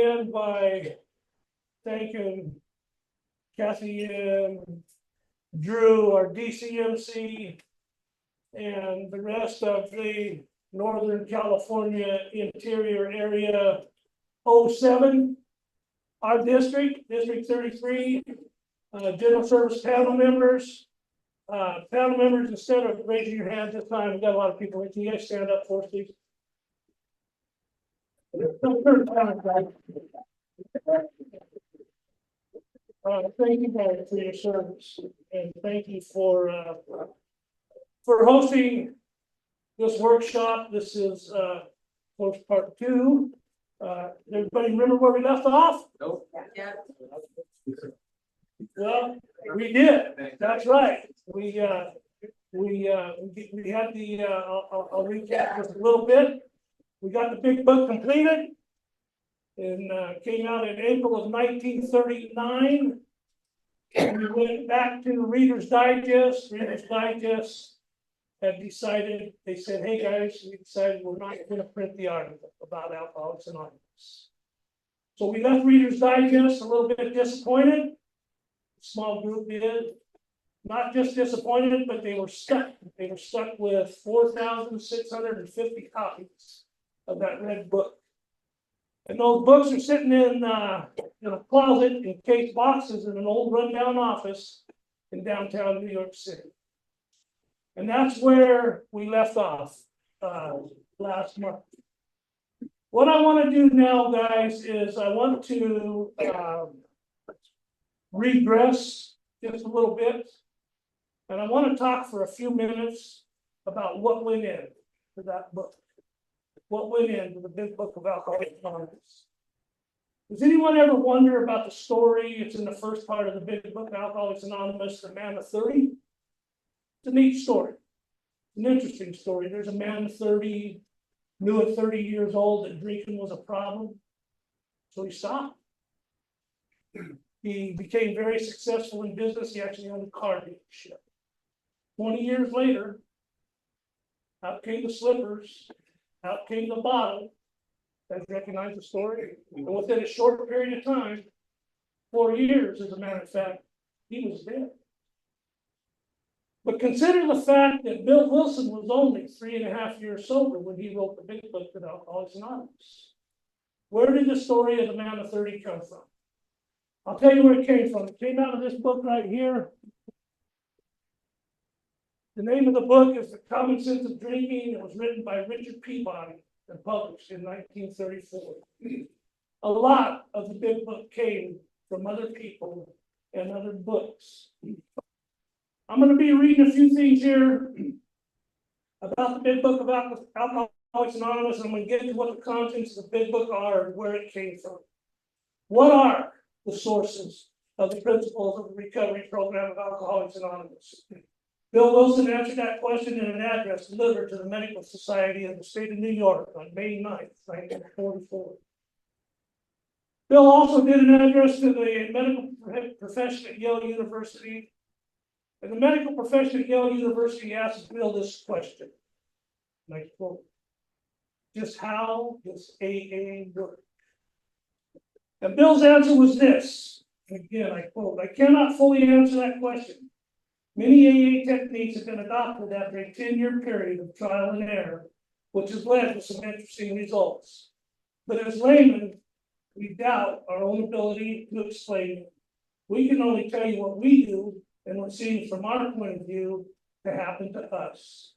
begin by thanking Kathy and Drew, our DCMC, and the rest of the Northern California interior area 07, our district, District 33, general service panel members. Panel members, instead of raising your hand this time, we've got a lot of people. Can you guys stand up for us, please? Thank you guys for your service, and thank you for hosting this workshop. This is course part 2. Everybody remember where we left off? Nope. Yeah. Well, we did. That's right. We had the I'll recap just a little bit. We got the big book completed and came out in April of 1939. And we went back to Reader's Digest. Reader's Digest had decided, they said, hey guys, we decided we're not going to print the article about Alcoholics Anonymous. So we left Reader's Digest a little bit disappointed. Small group did. Not just disappointed, but they were stuck. They were stuck with 4,650 copies of that red book. And those books are sitting in a closet in case boxes in an old rundown office in downtown New York City. And that's where we left off last month. What I want to do now, guys, is I want to regress just a little bit. And I want to talk for a few minutes about what went into that book. What went into the big book of Alcoholics Anonymous. Does anyone ever wonder about the story? It's in the first part of the big book of Alcoholics Anonymous, the man of 30. It's a neat story. An interesting story. There's a man of 30, knew at 30 years old that drinking was a problem. So he stopped. He became very successful in business. He actually owned a car dealership. 20 years later, out came the slippers, out came the bottle. You guys recognize the story? And within a short period of time, 4 years, as a matter of fact, he was dead. But consider the fact that Bill Wilson was only 3.5 years sober when he wrote the big book of Alcoholics Anonymous. Where did the story of the man of 30 come from? I'll tell you where it came from. It came out of this book right here. The name of the book is The Common Sense of Drinking. It was written by Richard Peabody and published in 1934. A lot of the big book came from other people and other books. I'm going to be reading a few things here about the big book of Alcoholics Anonymous, and I'm going to get into what the contents of the big book are and where it came from. What are the sources of the principles of the recovery program of Alcoholics Anonymous? Bill Wilson answered that question in an address delivered to the Medical Society of the State of New York on May 9th, 1944. Bill also did an address to the medical profession at Yale University. And the medical profession at Yale University asked Bill this question. And I quote, just how does AA work? And Bill's answer was this. Again, I quote, I cannot fully answer that question. Many AA techniques have been adopted after a 10-year period of trial and error, which has led to some interesting results. But as laymen, we doubt our own ability to explain it. We can only tell you what we do and what seems from our point of view to happen to us.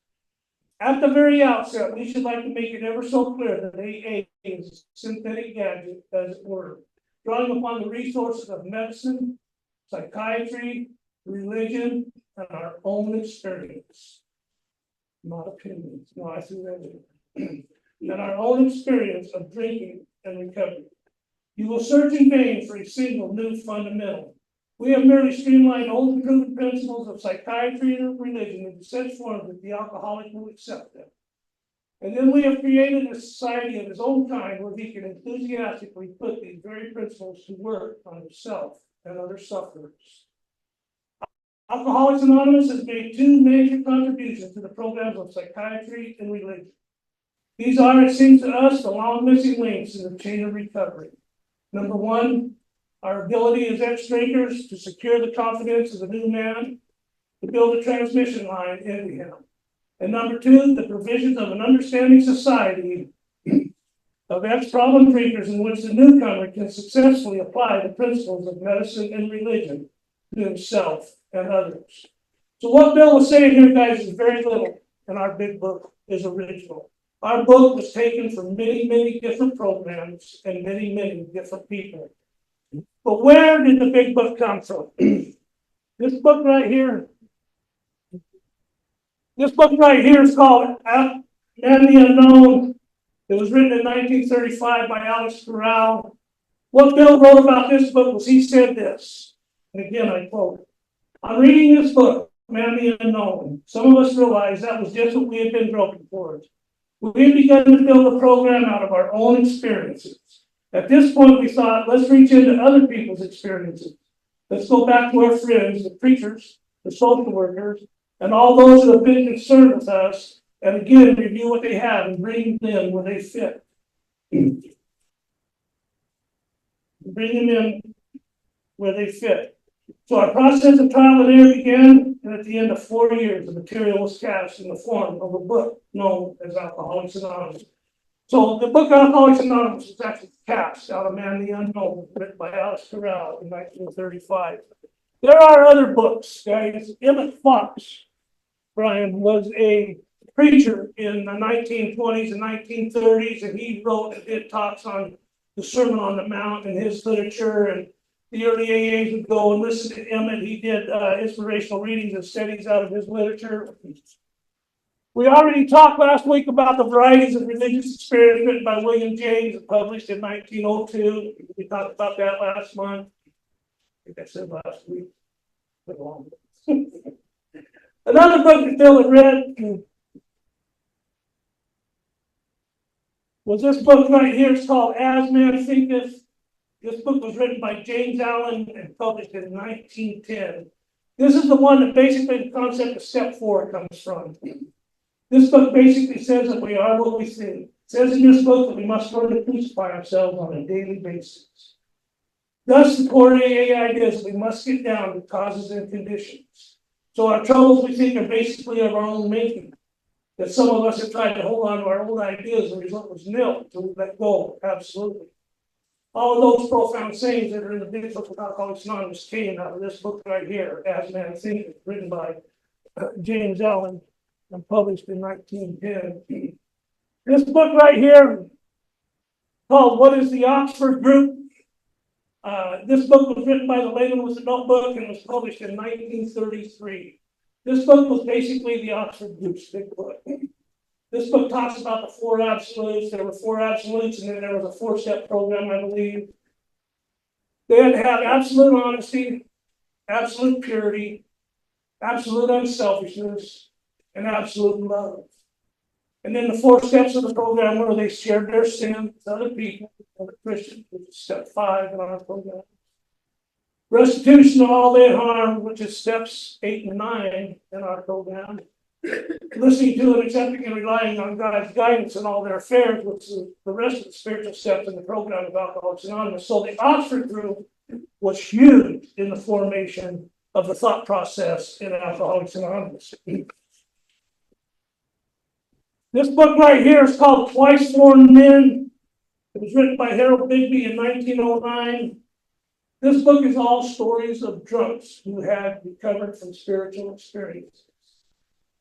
At the very outset, we should like to make it ever so clear that AA is a synthetic gadget, as it were, drawing upon the resources of medicine, psychiatry, religion, and our own experience. Not opinions. No, I see that. And our own experience of drinking and recovery. You will search in vain for a single new fundamental. We have merely streamlined old and proven principles of psychiatry and religion into such form that the alcoholic will accept them. And then we have created a society of his own kind where he can enthusiastically put these very principles to work on himself and other sufferers. Alcoholics Anonymous has made 2 major contributions to the programs of psychiatry and religion. These are, it seems to us, the long missing links in the chain of recovery. Number one, our ability as ex-drinkers to secure the confidence of the new man, to build a transmission line into him. And number two, the provisions of an understanding society of ex-problem drinkers in which the newcomer can successfully apply the principles of medicine and religion to himself and others. So what Bill was saying here, guys, is very little in our big book is original. Our book was taken from many, many different programs and many, many different people. But where did the big book come from? This book right here. This book right here is called Man the Unknown. It was written in 1935 by Alex Corral. What Bill wrote about this book was he said this, and again I quote, "On reading this book, Man the Unknown, some of us realized that was just what we had been groping towards. We had begun to build a program out of our own experiences. At this point, we thought, let's reach into other people's experiences. Let's go back to our friends, the preachers, the social workers, and all those who have been concerned with us, and again, review what they have and bring them where they fit. Bring them in where they fit. So our process of trial and error began, and at the end of 4 years, the material was cast in the form of a book known as Alcoholics Anonymous. So the book Alcoholics Anonymous was actually cast out of Man the Unknown, written by Alex Corral in 1935. There are other books, guys. Emmett Fox, Brian, was a preacher in the 1920s and 1930s, and he wrote and did talks on the Sermon on the Mount and his literature, and the early AAs would go and listen to Emmett. He did inspirational readings and studies out of his literature. We already talked last week about the varieties of religious experience written by William James, published in 1902. We talked about that last month. I think I said last week. Another book that Bill had read was this book right here. It's called As Man Thinketh. This book was written by James Allen and published in 1910. This is the one that basically the concept of step 4 comes from. This book basically says that we are what we think. It says in this book that we must learn to crucify ourselves on a daily basis. Thus, the core AA idea is we must get down to causes and conditions. So our troubles, we think, are basically of our own making. That some of us have tried to hold on to our old ideas, and the result was nil, to let go, absolutely. All of those profound sayings that are in the big book of Alcoholics Anonymous came out of this book right here, As Man Thinketh, written by James Allen and published in 1910. This book right here, called What is the Oxford Group? This book was written by the layman with a notebook and was published in 1933. This book was basically the Oxford Group's big book. This book talks about the 4 absolutes. There were 4 absolutes, and then there was a 4-step program, I believe. They had to have absolute honesty, absolute purity, absolute unselfishness, and absolute love. And then the 4 steps of the program were they shared their sin with other people, other Christians, which is step 5 in our program. Restitution of all their harm, which is steps 8 and 9 in our program. Listening to and accepting and relying on God's guidance in all their affairs, which is the rest of the spiritual steps in the program of Alcoholics Anonymous. So the Oxford Group was huge in the formation of the thought process in Alcoholics Anonymous. This book right here is called Twice Born Men. It was written by Harold Bigby in 1909. This book is all stories of drunks who had recovered from spiritual experiences.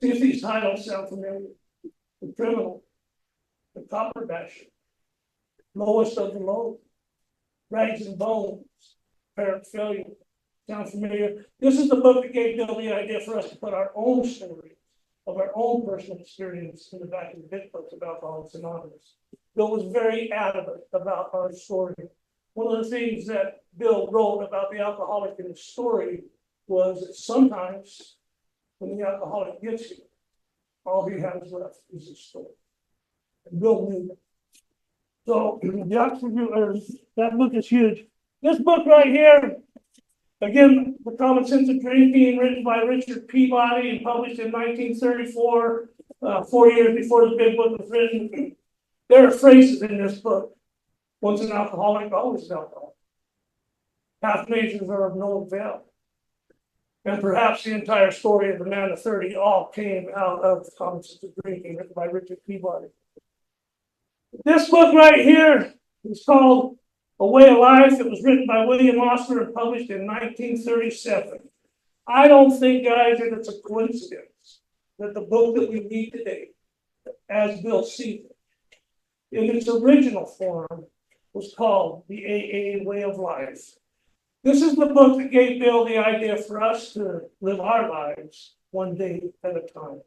See if these titles sound familiar. The Criminal, The Copper Basher, Lowest of the Low, Rags and Bones, Apparent Failure. Sound familiar? This is the book that gave Bill the idea for us to put our own stories of our own personal experience in the back of the big books of Alcoholics Anonymous. Bill was very adamant about our story. One of the things that Bill wrote about the alcoholic in his story was that sometimes when the alcoholic gets here, all he has left is his story. And Bill knew that. So the Oxford, that book is huge. This book right here, again, The Common Sense of Drinking, written by Richard Peabody and published in 1934, 4 years before the big book was written. There are phrases in this book Once an alcoholic, always an alcoholic. Half measures are of no avail. And perhaps the entire story of the Man of 30 all came out of Common Sense of Drinking, written by Richard Peabody. This book right here is called A Way of Life. It was written by William Osler and published in 1937. I don't think, guys, that it's a coincidence that the book that we read today, as Bill sees it, in its original form, was called The AA Way of Life. This is the book that gave Bill the idea for us to live our lives one day at a time.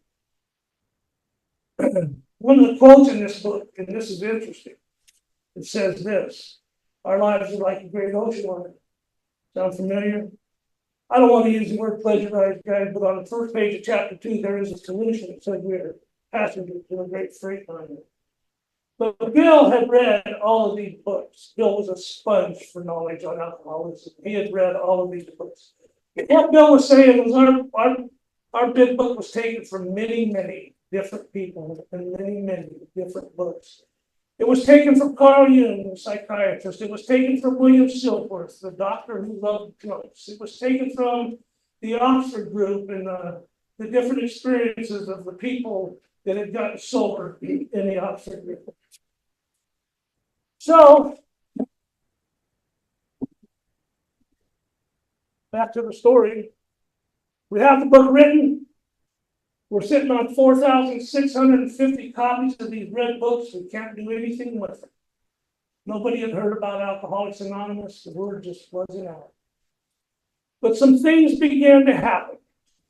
One of the quotes in this book, and this is interesting, it says this: our lives are like a great ocean liner. Sound familiar? I don't want to use the word pleasurize, guys, but on the first page of chapter 2, there is a solution. It says we're passengers in a great freight liner. But Bill had read all of these books. Bill was a sponge for knowledge on alcoholism. He had read all of these books. What Bill was saying was our big book was taken from many, many different people and many, many different books. It was taken from Carl Jung, the psychiatrist. It was taken from William Silkworth, the doctor who loved drugs. It was taken from the Oxford group and the different experiences of the people that had gotten sober in the Oxford group. So, back to the story. We have the book written. We're sitting on 4,650 copies of these red books. We can't do anything with them. Nobody had heard about Alcoholics Anonymous. The word just wasn't out. But some things began to happen.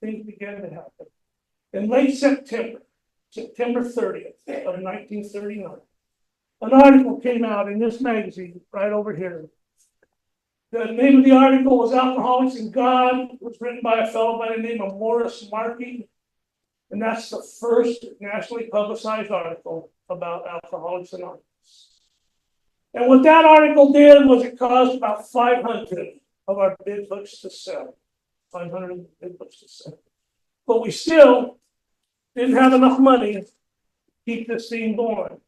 In late September 30th of 1939, an article came out in this magazine right over here. The name of the article was Alcoholics and God. It was written by a fellow by the name of Morris Markey. And that's the first nationally publicized article about Alcoholics Anonymous. And what that article did was it caused about 500 of our bid books to sell. 500 bid books to sell. But we still didn't have enough money to keep this thing going.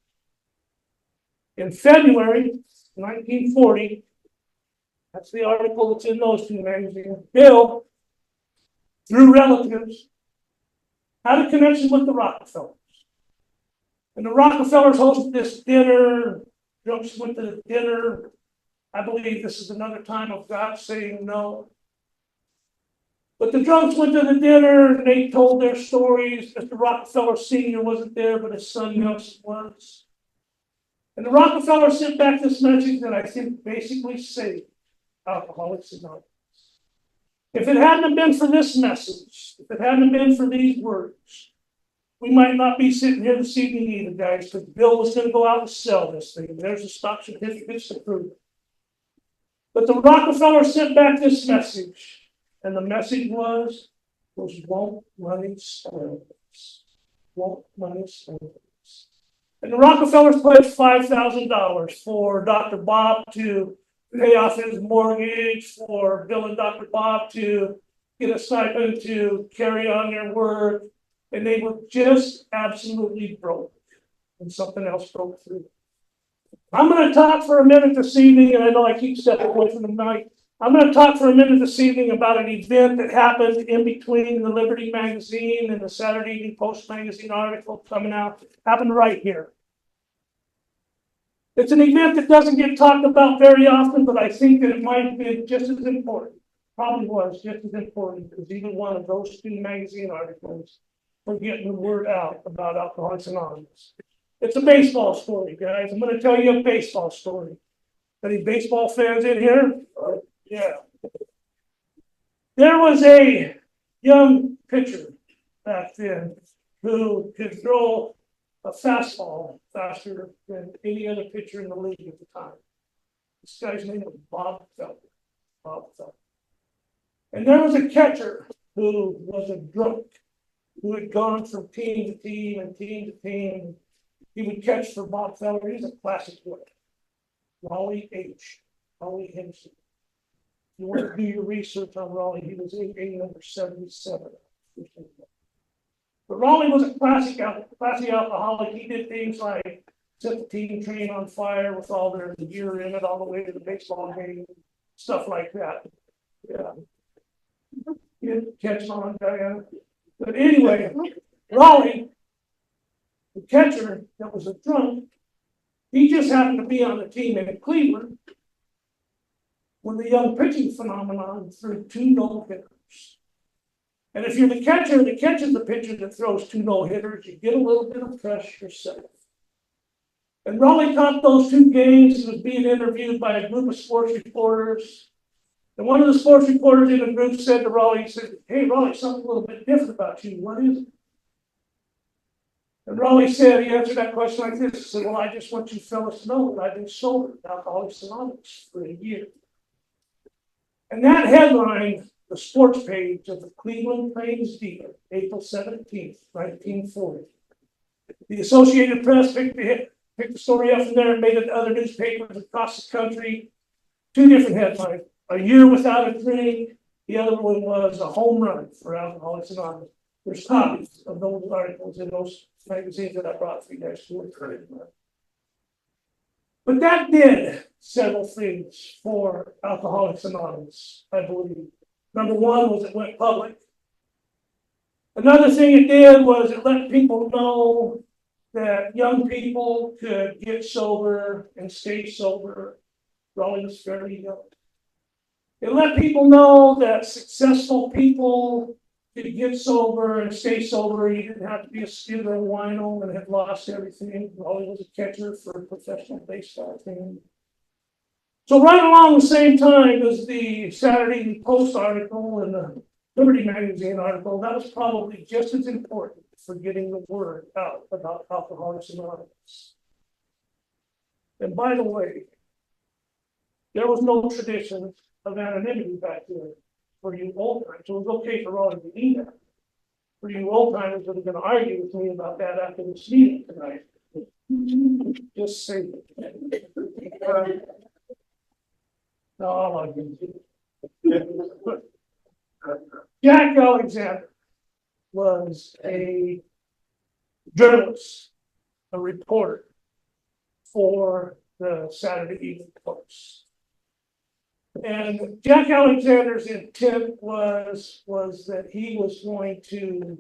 In February 1940, that's the article that's in those two magazines, Bill, through relatives, had a connection with the Rockefellers. And the Rockefellers hosted this dinner, drunks went to the dinner. I believe this is another time of God saying no. But the drunks went to the dinner and they told their stories. Mr. Rockefeller Sr. wasn't there, but his son Nelson was. And the Rockefeller sent back this message that I think basically saved Alcoholics Anonymous. If it hadn't been for this message, if it hadn't been for these words, we might not be sitting here this evening either, guys, because Bill was going to go out and sell this thing. There's the stock certificates to prove it. But the Rockefeller sent back this message, and the message was won't money spoil us? Won't money spoil us? And the Rockefellers pledged $5,000 for Dr. Bob to pay off his mortgage, for Bill and Dr. Bob to get a stipend to carry on their work. And they were just absolutely broke. And something else broke through. I'm going to talk for a minute this evening, and I know I keep stepping away from the mic. I'm going to talk for a minute this evening about an event that happened in between the Liberty magazine and the Saturday Evening Post magazine article coming out. It happened right here. It's an event that doesn't get talked about very often, but I think that it might have been just as important. Probably was just as important as either one of those two magazine articles for getting the word out about Alcoholics Anonymous. It's a baseball story, guys. I'm going to tell you a baseball story. Any baseball fans in here? Yeah. There was a young pitcher back then who could throw a fastball faster than any other pitcher in the league at the time. This guy's name was Bob Feller. Bob Feller. And there was a catcher who was a drunk, who had gone from team to team and team to team. He would catch for Bob Feller. He's a classic player. Raleigh H. Raleigh Henson. If you want to do your research on Raleigh, he was AA number 77. But Raleigh was a classic alcoholic. He did things like set the team train on fire with all their gear in it all the way to the baseball game, stuff like that. Yeah. You catch on, Diana. But anyway, Raleigh, the catcher that was a drunk, he just happened to be on the team in Cleveland when the young pitching phenomenon threw 2 no-hitters. And if you're the catcher that catches the pitcher that throws 2 no-hitters, you get a little bit of pressure yourself. And Raleigh caught those 2 games and was being interviewed by a group of sports reporters. And one of the sports reporters in the group said to Raleigh, he said, "Hey, Raleigh, something a little bit different about you. What is it?" And Raleigh said, he answered that question like this. He said, "Well, I just want you fellas to know that I've been sober at Alcoholics Anonymous for a year." And that headlined the sports page of the Cleveland Plains-Dealer, April 17th, 1940. The Associated Press picked the story up from there and made it to other newspapers across the country. 2 different headlines. A year without a drink. The other one was a home run for Alcoholics Anonymous. There's copies of those articles in those magazines that I brought for you guys to look at. But that did several things for Alcoholics Anonymous, I believe. Number one was it went public. Another thing it did was it let people know that young people could get sober and stay sober. Raleigh was fairly young. It let people know that successful people could get sober and stay sober. You didn't have to be a skidder and wino and had lost everything. Raleigh was a catcher for a professional baseball team. So right along the same time as the Saturday Evening Post article and the Liberty Magazine article, that was probably just as important for getting the word out about Alcoholics Anonymous. And by the way, there was no tradition of anonymity back then for you old timers. So it was okay for Raleigh to do that. For you old timers that are going to argue with me about that after this meeting tonight, just say it. No, I'll argue with you. Jack Alexander was a journalist, a reporter for the Saturday Evening Post. And Jack Alexander's intent was that he was going to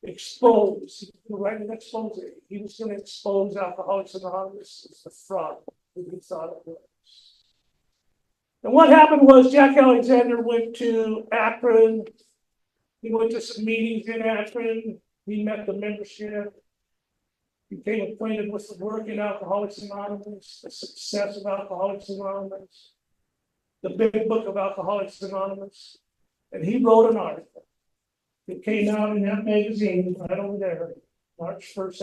expose, write an expose. He was going to expose Alcoholics Anonymous as the fraud that he thought it was. And what happened was Jack Alexander went to Akron. He went to some meetings in Akron. He met the membership. Became acquainted with the work in Alcoholics Anonymous, the success of Alcoholics Anonymous, the big book of Alcoholics Anonymous. And he wrote an article. It came out in that magazine right over there, March 1st,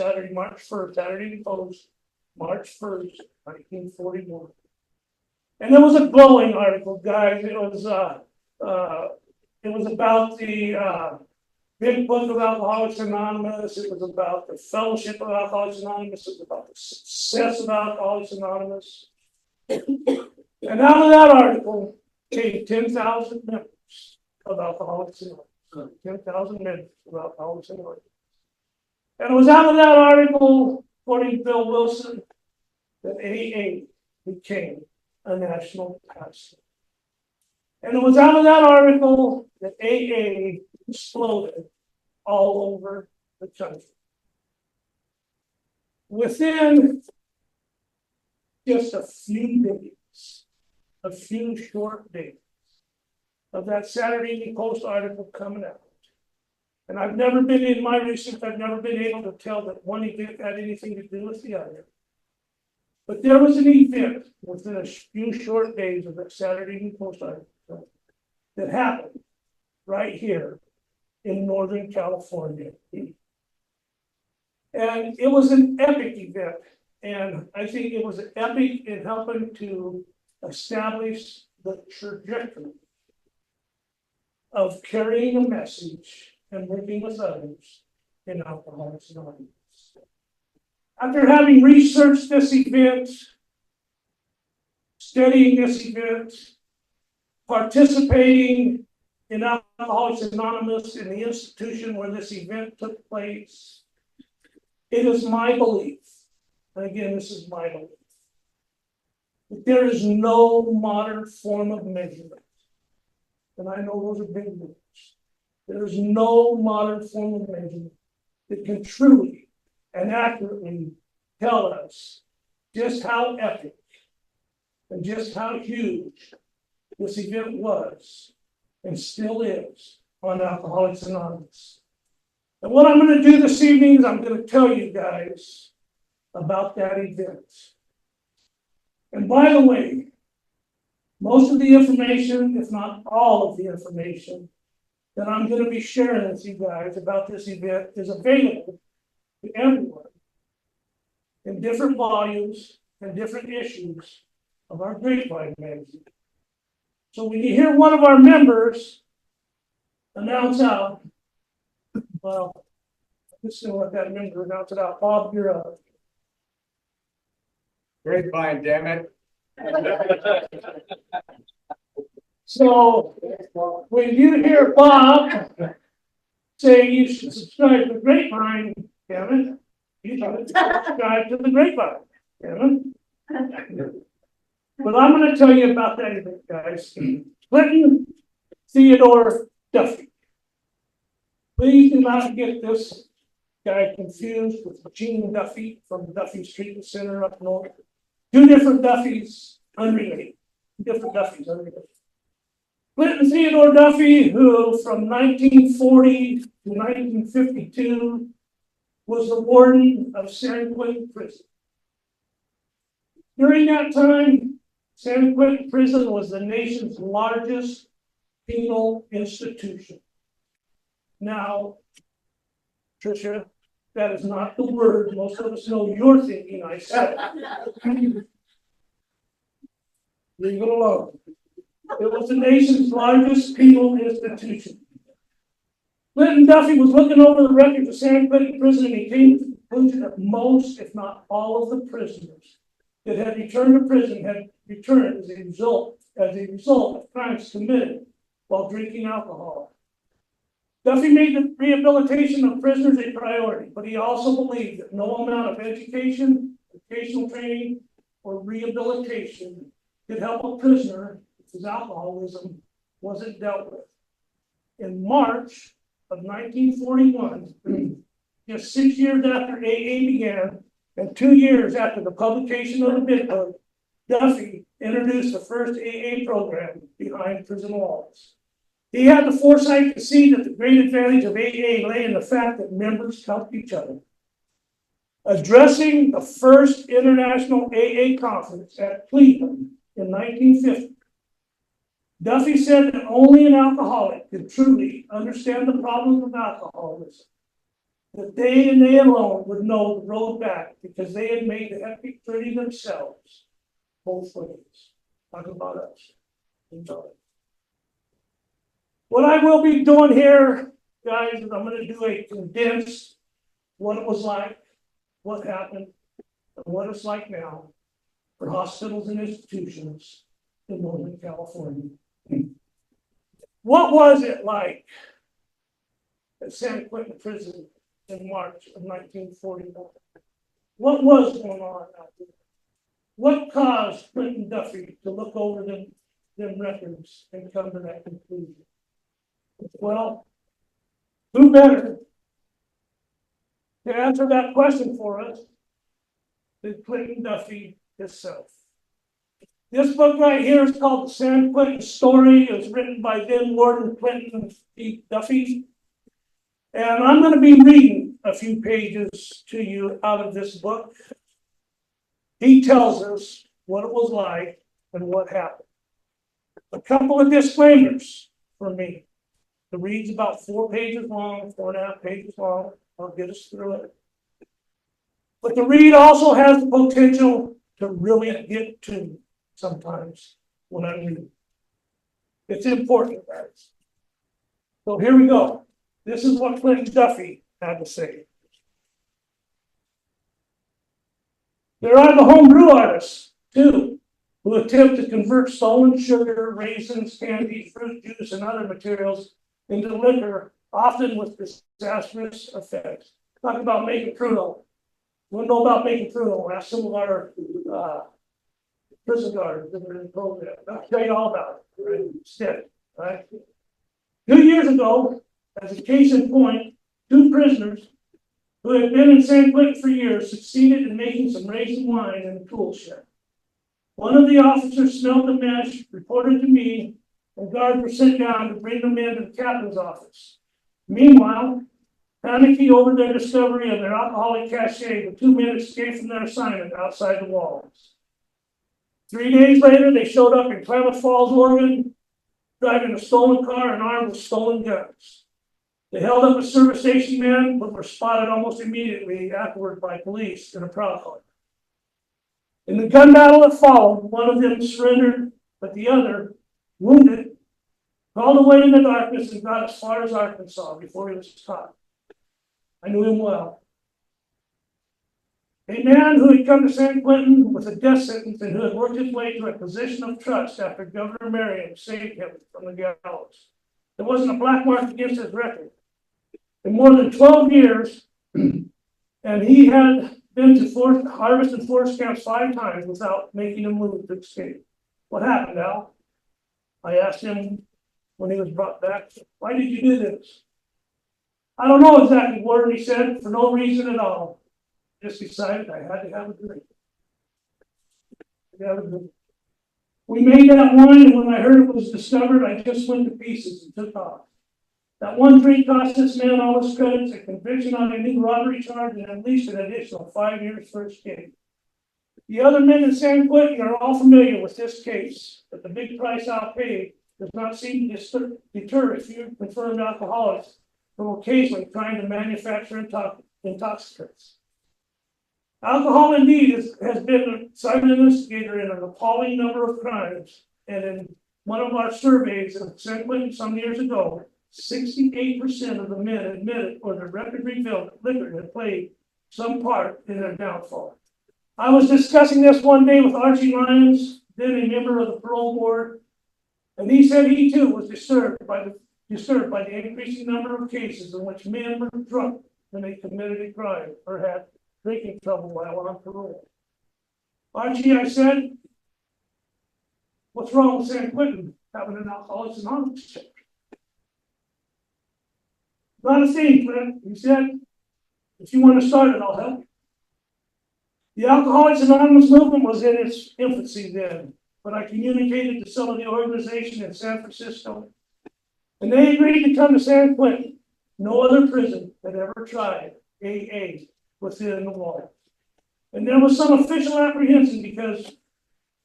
Saturday Post, March 1st, 1941. And it was a glowing article, guys. It was about the big book of Alcoholics Anonymous. It was about the fellowship of Alcoholics Anonymous. It was about the success of Alcoholics Anonymous. And out of that article came 10,000 members of Alcoholics Anonymous. 10,000 members of Alcoholics Anonymous. And it was out of that article, according to Bill Wilson, that AA became a national pastor. And it was out of that article that AA exploded all over the country. Within just a few days, a few short days of that Saturday Evening Post article coming out, and I've never been in my research, I've never been able to tell that one event had anything to do with the other. But there was an event within a few short days of that Saturday Evening Post article that happened right here in Northern California. And it was an epic event. And I think it was an epic in helping to establish the trajectory of carrying a message and working with others in Alcoholics Anonymous. After having researched this event, studying this event, participating in Alcoholics Anonymous in the institution where this event took place, it is my belief and again, this is my belief, that there is no modern form of measurement, and I know those are big words. There is no modern form of measurement that can truly and accurately tell us just how epic and just how huge this event was and still is on Alcoholics Anonymous. And what I'm going to do this evening is I'm going to tell you guys about that event. And by the way, most of the information, if not all of the information, that I'm going to be sharing with you guys about this event is available to everyone in different volumes and different issues of our Grapevine magazine. So when you hear one of our members announce out, well, I'm just going to let that member announce it out. Bob, you're up. Grapevine, damn it. So when you hear Bob say you should subscribe to the Grapevine, Kevin, you should subscribe to the Grapevine, Kevin. But I'm going to tell you about that event, guys. Clinton Theodore Duffy. Please do not get this guy confused with Gene Duffy from the Duffy Treatment Center up north. Two different Duffys, unrelated. Different Duffys, unrelated. Clinton Theodore Duffy, who from 1940 to 1952 was the warden of San Quentin Prison. During that time, San Quentin Prison was the nation's largest penal institution. Now, Tricia, that is not the word most of us know you're thinking I said. Leave it alone. It was the nation's largest penal institution. Clinton Duffy was looking over the records of San Quentin Prison, and he came to the conclusion that most, if not all, of the prisoners that had returned to prison had returned as a result of crimes committed while drinking alcohol. Duffy made the rehabilitation of prisoners a priority, but he also believed that no amount of education, vocational training, or rehabilitation could help a prisoner if his alcoholism wasn't dealt with. In March of 1941, just 6 years after AA began, and 2 years after the publication of the Big Book, Duffy introduced the first AA program behind prison walls. He had the foresight to see that the great advantage of AA lay in the fact that members helped each other. Addressing the first international AA conference at Cleveland in 1950, Duffy said that only an alcoholic could truly understand the problems of alcoholism, that they and they alone would know the road back because they had made the epic journey themselves, both ways. Talk about us. Enjoy. What I will be doing here, guys, is I'm going to do a condensed what it was like, what happened, and what it's like now for hospitals and institutions in Northern California. What was it like at San Quentin Prison in March of 1941? What was going on out there? What caused Clinton Duffy to look over them records and come to that conclusion? Well, who better to answer that question for us than Clinton Duffy himself? This book right here is called The San Quentin Story. It was written by then Warden Clinton Duffy. And I'm going to be reading a few pages to you out of this book. He tells us what it was like and what happened. A couple of disclaimers for me. The read's about 4 pages long, 4.5 pages long. I'll get us through it. But the read also has the potential to really get to me sometimes when I read. It's important, guys. So here we go. This is what Clinton Duffy had to say. There are the homebrew artists, too, who attempt to convert stolen sugar, raisins, candy, fruit juice, and other materials into liquor, often with disastrous effects. Talk about making crude oil. want to know about making through, we'll ask some of our, prison guards that are in the program. I'll tell you all about it, right? Instead, right? 2 years ago, as a case in point, 2 prisoners who had been in San Quentin for years succeeded in making some raisin wine in the tool shed. One of the officers smelled the mesh, reported to me, and guards were sent down to bring them into the captain's office. Meanwhile, panicky over their discovery of their alcoholic cachet, the 2 men escaped from their assignment outside the walls. 3 days later, they showed up in Klamath Falls, Oregon, driving a stolen car and armed with stolen guns. They held up a service station man, but were spotted almost immediately afterward by police in a prowl car. In the gun battle that followed, one of them surrendered, but the other, wounded, crawled away in the darkness and got as far as Arkansas before he was caught. I knew him well. A man who had come to San Quentin with a death sentence and who had worked his way to a position of trust after Governor Merriam saved him from the gallows. There wasn't a black mark against his record. In more than 12 years, and he had been to harvest and forest camps 5 times without making a move to escape. What happened, Al? I asked him when he was brought back. Why did you do this? I don't know exactly what he said, for no reason at all. Just decided I had to have a drink. We made that wine, and when I heard it was discovered, I just went to pieces and took off. That one drink cost this man all his credits, a conviction on a new robbery charge, and at least an additional 5 years for escape. The other men in San Quentin are all familiar with this case, but the big price I'll pay does not seem to deter a few confirmed alcoholics from occasionally trying to manufacture intoxicants. Alcohol indeed has been a silent instigator in an appalling number of crimes, and in one of our surveys in San Quentin some years ago, 68% of the men admitted or the record revealed that liquor had played some part in their downfall. I was discussing this one day with Archie Lyons, then a member of the parole board, and he said he too was disturbed by the increasing number of cases in which men were drunk when they committed a crime or had drinking trouble while on parole. Archie, I said, what's wrong with San Quentin having an Alcoholics Anonymous chapter? Not a thing, Clint. He said, if you want to start it, I'll help you. The Alcoholics Anonymous movement was in its infancy then, but I communicated to some of the organization in San Francisco, and they agreed to come to San Quentin. No other prison had ever tried AA within the walls. And there was some official apprehension because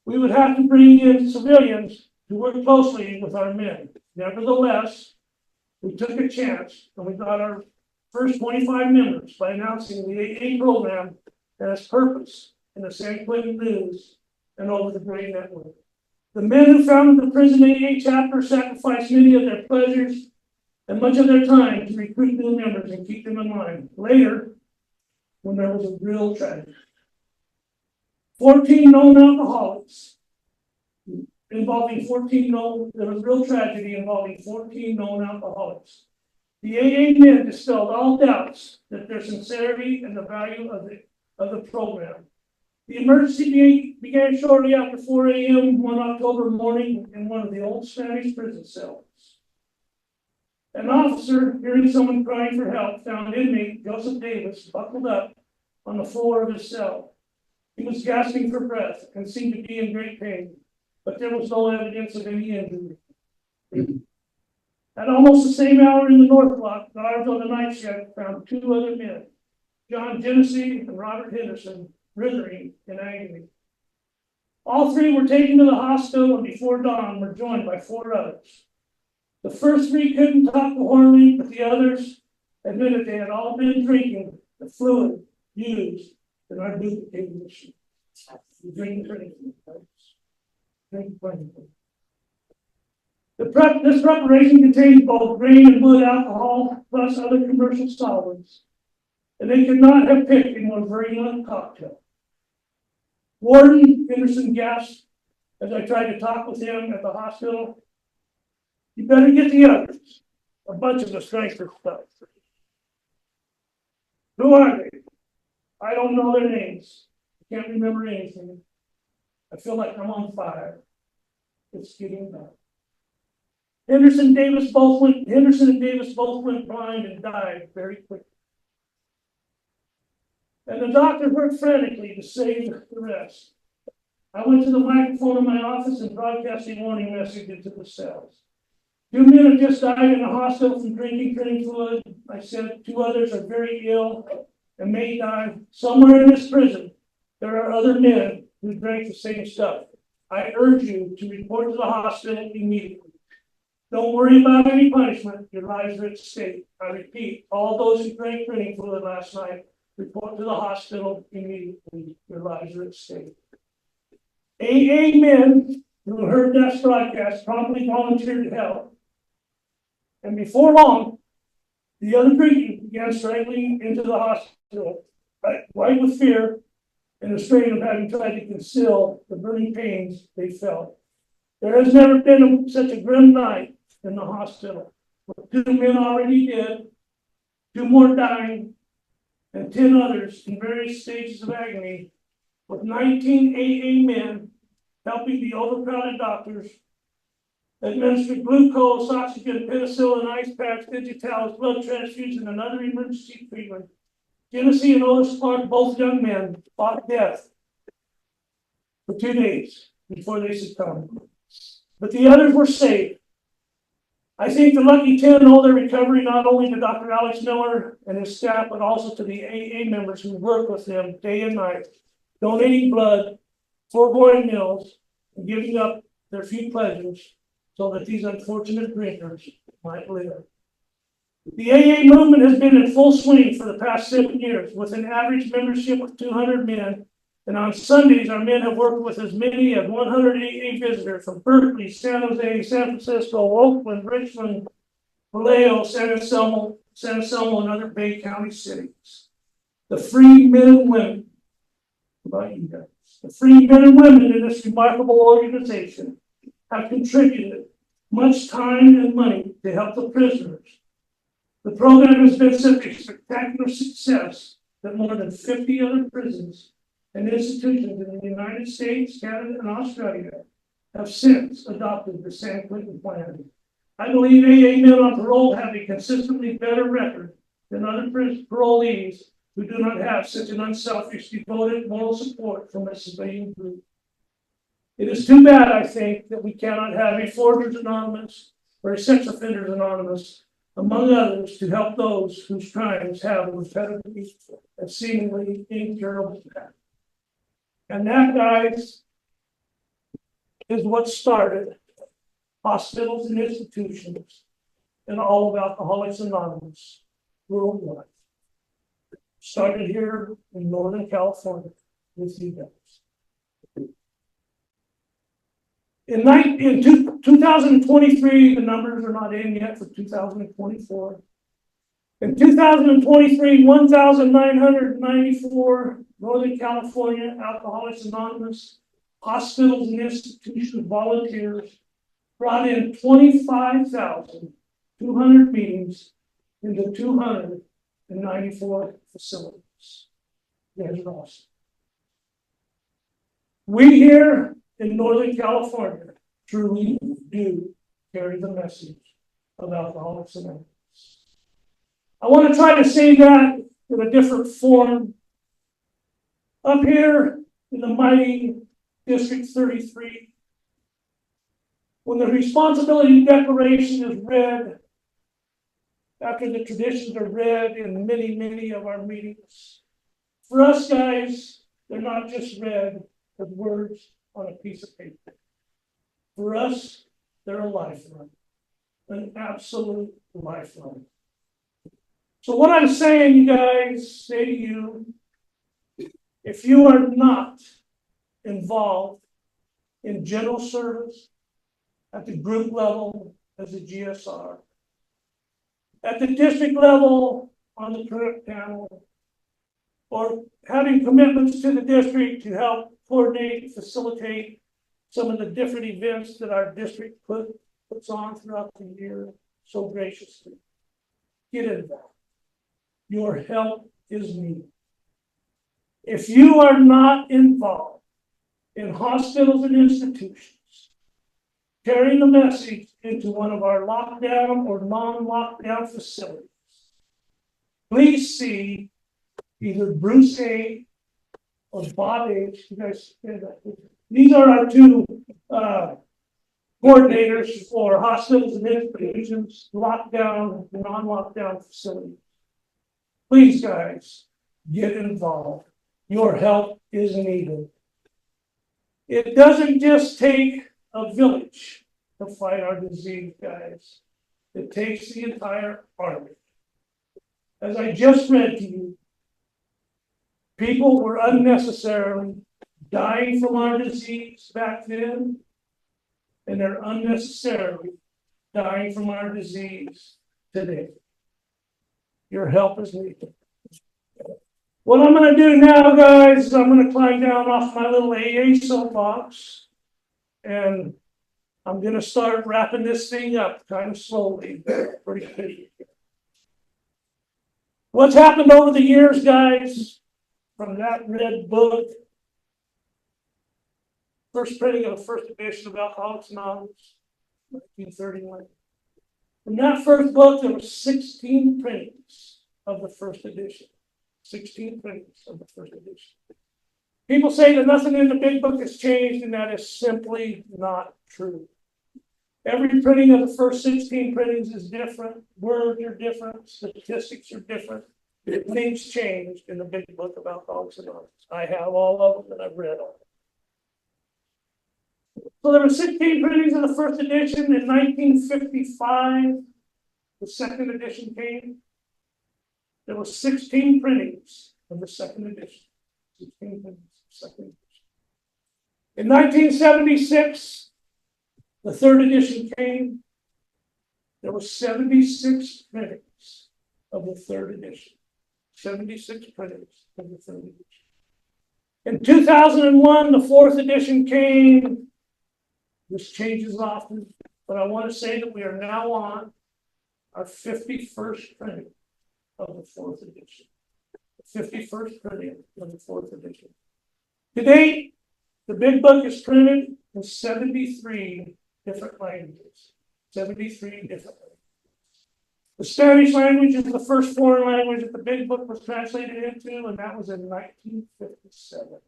we would have to bring in civilians to work closely with our men. Nevertheless, we took a chance and we got our first 25 members by announcing the AA program and its purpose in the San Quentin News and over the Gray Network. The men who founded the prison AA chapter sacrificed many of their pleasures and much of their time to recruit new members and keep them in line. Later, when there was a real tragedy, 14 known alcoholics there was real tragedy involving 14 known alcoholics. The AA men dispelled all doubts that their sincerity and the value of the program. The emergency began shortly after 4 a.m. one October morning in one of the old Spanish prison cells. An officer, hearing someone crying for help, found inmate Joseph Davis buckled up on the floor of his cell. He was gasping for breath and seemed to be in great pain, but there was no evidence of any injury. At almost the same hour in the North Block, guards on the night shift found 2 other men, John Genesee and Robert Henderson, writhing in agony. All 3 were taken to the hospital, and before dawn were joined by 4 others. The first 3 couldn't talk the horn, but the others admitted they had all been drinking the fluid used in our duplicating machine. This preparation contains both grain and wood alcohol, plus other commercial solvents, and they could not have picked a more virulent cocktail. Warden Henderson gasped as I tried to talk with him at the hospital. You better get the others. A bunch of us drank this stuff. Who are they? I don't know their names. I can't remember anything. I feel like I'm on fire. It's getting bad. Henderson and Davis both went blind and died very quickly. And the doctor worked frantically to save the rest. I went to the microphone in my office and broadcast a warning message into the cells. 2 men have just died in the hospital from drinking fluid. I said 2 others are very ill and may die. Somewhere in this prison, there are other men who drank the same stuff. I urge you to report to the hospital immediately. Don't worry about any punishment. Your lives are at stake. I repeat, all those who drank drinking fluid last night, report to the hospital immediately. Your lives are at stake. AA men who heard that broadcast promptly volunteered to help. And before long, the other drinking began straggling into the hospital, white with fear and the strain of having tried to conceal the burning pains they felt. There has never been such a grim night in the hospital, with 2 men already dead, 2 more dying, and 10 others in various stages of agony, with 19 AA men helping the overcrowded doctors administer glucose, oxygen, penicillin, ice packs, digitalis, blood transfusion, and other emergency treatment. Genesee and Otis Clark, both young men, fought death for 2 days before they succumbed. But the others were saved. I think the lucky 10 owe their recovery not only to Dr. Alex Miller and his staff, but also to the AA members who work with them day and night, donating blood, foregoing meals, and giving up their few pleasures so that these unfortunate drinkers might live. The AA movement has been in full swing for the past 7 years, with an average membership of 200 men. And on Sundays, our men have worked with as many as 100 AA visitors from Berkeley, San Jose, San Francisco, Oakland, Richmond, Vallejo, San Anselmo, and other Bay County cities. The free men and women, about you guys, the free men and women in this remarkable organization have contributed much time and money to help the prisoners. The program has been such a spectacular success that more than 50 other prisons and institutions in the United States, Canada, and Australia have since adopted the San Quentin plan. I believe AA men on parole have a consistently better record than other parolees who do not have such an unselfish, devoted moral support from a civilian group. It is too bad, I think, that we cannot have a Forgers Anonymous or a Sex Offenders Anonymous, among others, to help those whose crimes have a repetitive and seemingly incurable path. And that, guys, is what started hospitals and institutions and all of Alcoholics Anonymous worldwide. Started here in Northern California with you guys. In 2023, the numbers are not in yet for 2024. In 2023, 1,994 Northern California Alcoholics Anonymous hospitals and institutions volunteers brought in 25,200 meetings into 294 facilities. There's awesome. We here in Northern California truly do carry the message of Alcoholics Anonymous. I want to try to say that in a different form. Up here in the mighty District 33, when the responsibility declaration is read, after the traditions are read in many, many of our meetings, for us guys, they're not just read as words on a piece of paper. For us, they're a lifeline, an absolute lifeline. So what I'm saying, you guys, say to you, if you are not involved in general service at the group level as a GSR, at the district level on the current panel, or having commitments to the district to help coordinate and facilitate some of the different events that our district puts on throughout the year so graciously, get involved. Your help is needed. If you are not involved in hospitals and institutions, carrying the message into one of our lockdown or non-lockdown facilities, please see either Bruce A. or Bob H. You guys, these are our two coordinators for hospitals and institutions, lockdown, non-lockdown facilities. Please, guys, get involved. Your help is needed. It doesn't just take a village to fight our disease, guys. It takes the entire army. As I just read to you, people were unnecessarily dying from our disease back then, and they're unnecessarily dying from our disease today. Your help is needed. What I'm going to do now, guys, is I'm going to climb down off my little AA soapbox, and I'm going to start wrapping this thing up kind of slowly, pretty quickly. What's happened over the years, guys, from that red book, first printing of the first edition of Alcoholics Anonymous, 1931. From that first book, there were 16 printings of the first edition. 16 printings of the first edition. People say that nothing in the big book has changed, and that is simply not true. Every printing of the first 16 printings is different. Words are different. Statistics are different. Things changed in the big book of Alcoholics Anonymous. I have all of them, and I've read all of them. So there were 16 printings of the first edition. In 1955, the second edition came. There were 16 printings of the second edition. 16 printings of the second edition. In 1976, the third edition came. There were 76 printings of the third edition. 76 printings of the third edition. In 2001, the fourth edition came. This changes often, but I want to say that we are now on our 51st printing of the fourth edition. The 51st printing of the fourth edition. To date, the big book is printed in 73 different languages. 73 different languages. The Spanish language is the first foreign language that the big book was translated into, and that was in 1957.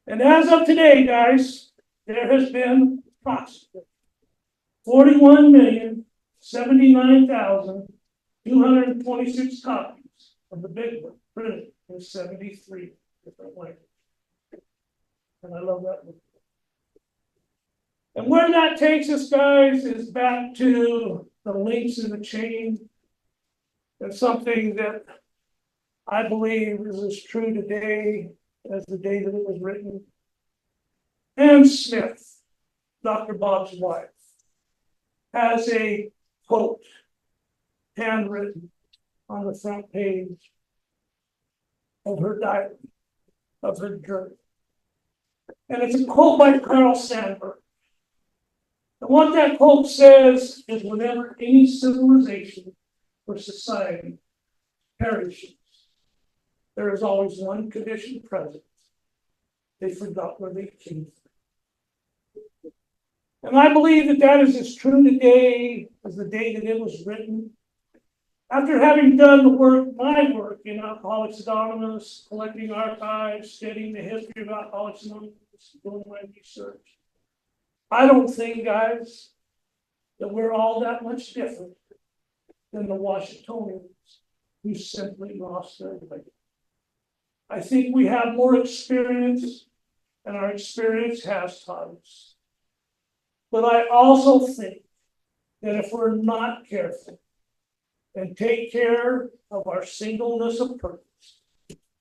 And as of today, guys, there has been approximately 41,079,226 copies of the big book printed in 73 different languages. And I love that book. And where that takes us, guys, is back to the links in the chain. It's something that I believe is as true today as the day that it was written. Ann Smith, Dr. Bob's wife, has a quote handwritten on the front page of her diary, of her journal. And it's a quote by Carl Sandburg. And what that quote says is, whenever any civilization or society perishes, there is always one condition present: they forgot where they came from. And I believe that that is as true today as the day that it was written. After having done the work, my work in Alcoholics Anonymous, collecting archives, studying the history of Alcoholics Anonymous, doing my research, I don't think, guys, that we're all that much different than the Washingtonians who simply lost their way. I think we have more experience, and our experience has taught us. But I also think that if we're not careful and take care of our singleness of purpose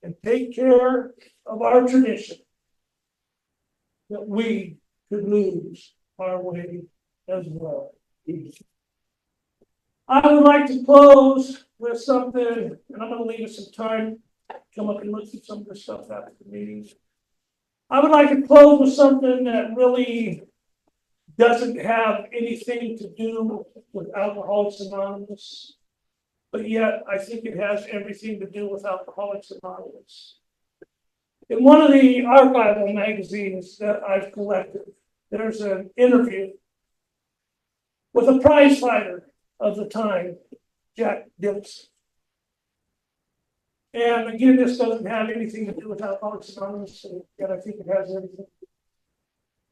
and take care of our tradition, that we could lose our way as well. I would like to close with something, and I'm going to leave us some time to come up and look at some of the stuff after the meeting. I would like to close with something that really doesn't have anything to do with Alcoholics Anonymous. but yet I think it has everything to do with Alcoholics Anonymous. In one of the archival magazines that I've collected, there's an interview with a prize fighter of the time, Jack Dempsey. And again, this doesn't have anything to do with Alcoholics Anonymous, and yet I think it has everything.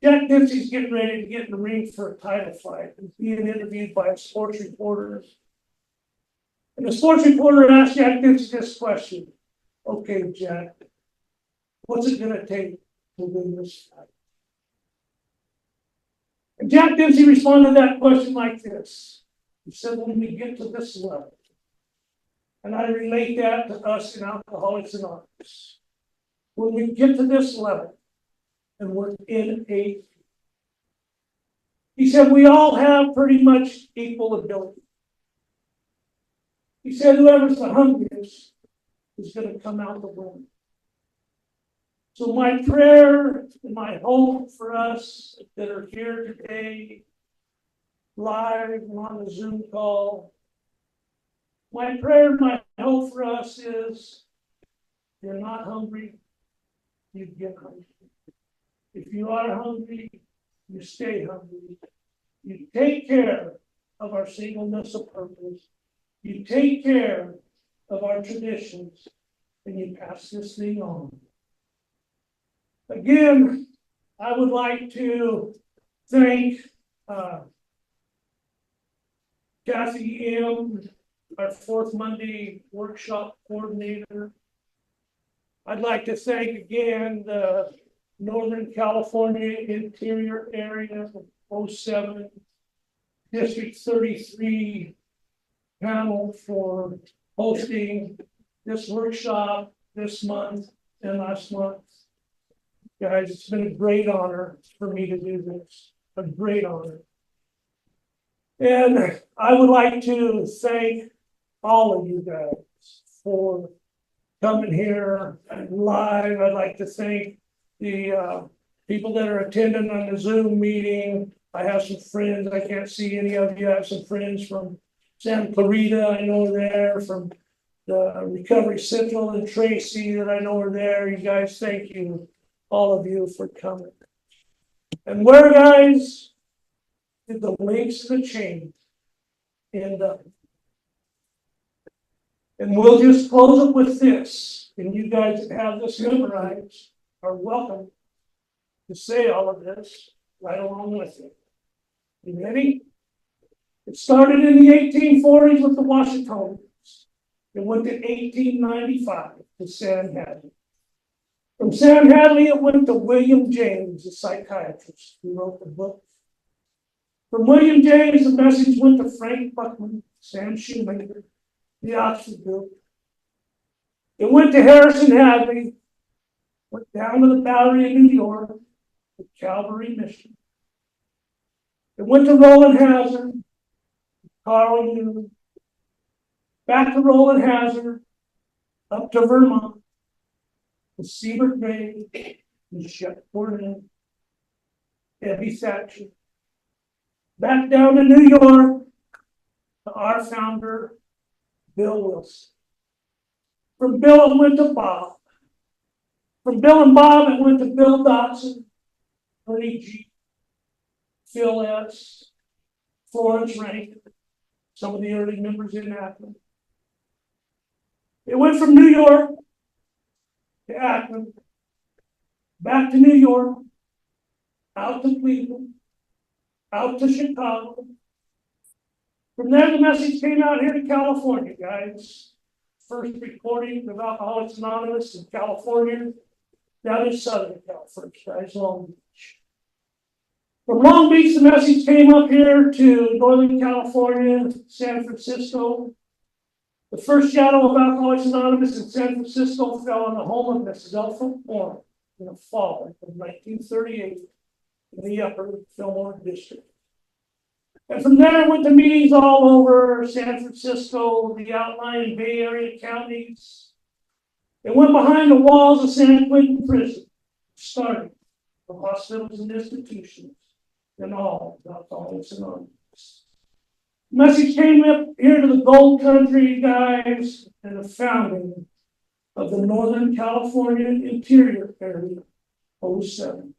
Jack Dempsey's getting ready to get in the ring for a title fight. He's being interviewed by a sports reporter. And the sports reporter asked Jack Dempsey this question. Okay, Jack, what's it going to take to win this fight? And Jack Dempsey responded to that question like this. He said, when we get to this level, and I relate that to us in Alcoholics Anonymous, when we get to this level, and we're in a, he said, we all have pretty much equal ability. He said, whoever's the hungriest is going to come out the winner. So my prayer and my hope for us that are here today, live on the Zoom call, my prayer and my hope for us is, if you're not hungry, you get hungry. If you are hungry, you stay hungry. You take care of our singleness of purpose. You take care of our traditions, and you pass this thing on. Again, I would like to thank Kathy M., our Fourth Monday workshop coordinator. I'd like to thank again the Northern California Interior Area 07 District 33 panel for hosting this workshop this month and last month. Guys, it's been a great honor for me to do this, a great honor. And I would like to thank all of you guys for coming here live. I'd like to thank the people that are attending on the Zoom meeting. I have some friends. I can't see any of you. I have some friends from Santa Clarita. I know are there, from the Recovery Central and Tracy that I know are there. You guys, thank you, all of you, for coming. And where, guys, did the links of the chain end up? And we'll just close it with this. And you guys that have this memorized are welcome to say all of this right along with it. You ready? It started in the 1840s with the Washingtonians. It went to 1895 to Sam Hadley. From Sam Hadley, it went to William James, a psychiatrist who wrote the book. From William James, the message went to Frank Buckman, Sam Shoemaker, the Oxford group. It went to Harrison Hadley, went down to the Bowery in New York, the Calvary Mission. It went to Roland Hazard, Carl Jung, back to Roland Hazard, up to Vermont, to Siebert Gray, and Shep Cornell, Debbie Thatcher, back down to New York, to our founder, Bill Wilson. From Bill, it went to Bob. From Bill and Bob, it went to Bill Dotson, Ernie G, Phil S, Florence Rankin, some of the early members in Akron. It went from New York to Akron, back to New York, out to Cleveland, out to Chicago. From there, the message came out here to California, guys. First recording of Alcoholics Anonymous in California, down in Southern California, guys, Long Beach. From Long Beach, the message came up here to Northern California, San Francisco. The first shadow of Alcoholics Anonymous in San Francisco fell on the home of Mrs. Elfrida Warren in the fall of 1938 in the Upper Fillmore District. And from there, I went to meetings all over San Francisco, the outlying Bay Area counties. It went behind the walls of San Quentin Prison, starting from hospitals and institutions, and all Alcoholics Anonymous. Message came up here to the Gold Country guys and the founding of the Northern California Interior Area, '07.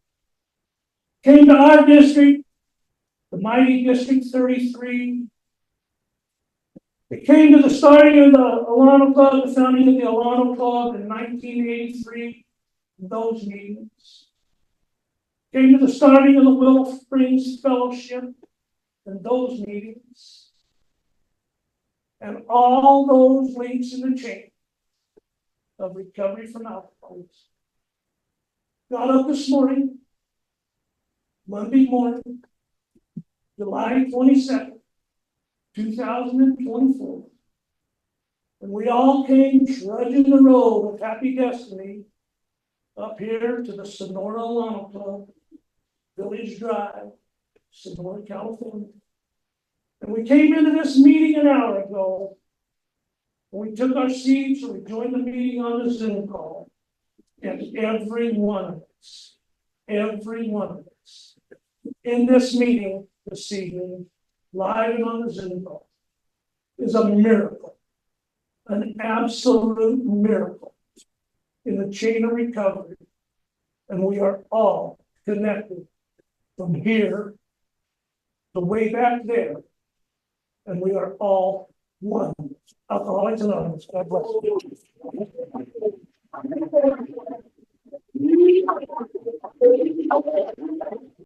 Came to our district, the mighty District 33. It came to the starting of the Alano Club, the founding of the Alano Club in 1983, those meetings. Came to the starting of the Willow Springs Fellowship and those meetings. And all those links in the chain of recovery from alcoholism. Got up this morning, Monday morning, July 22nd, 2024. And we all came trudging the road of happy destiny up here to the Sonora Alano Club, Village Drive, Sonora, California. And we came into this meeting an hour ago. And we took our seats and we joined the meeting on the Zoom call. And every one of us in this meeting this evening, live and on the Zoom call, is a miracle, an absolute miracle in the chain of recovery. And we are all connected from here to way back there. And we are all one. Alcoholics Anonymous. God bless you.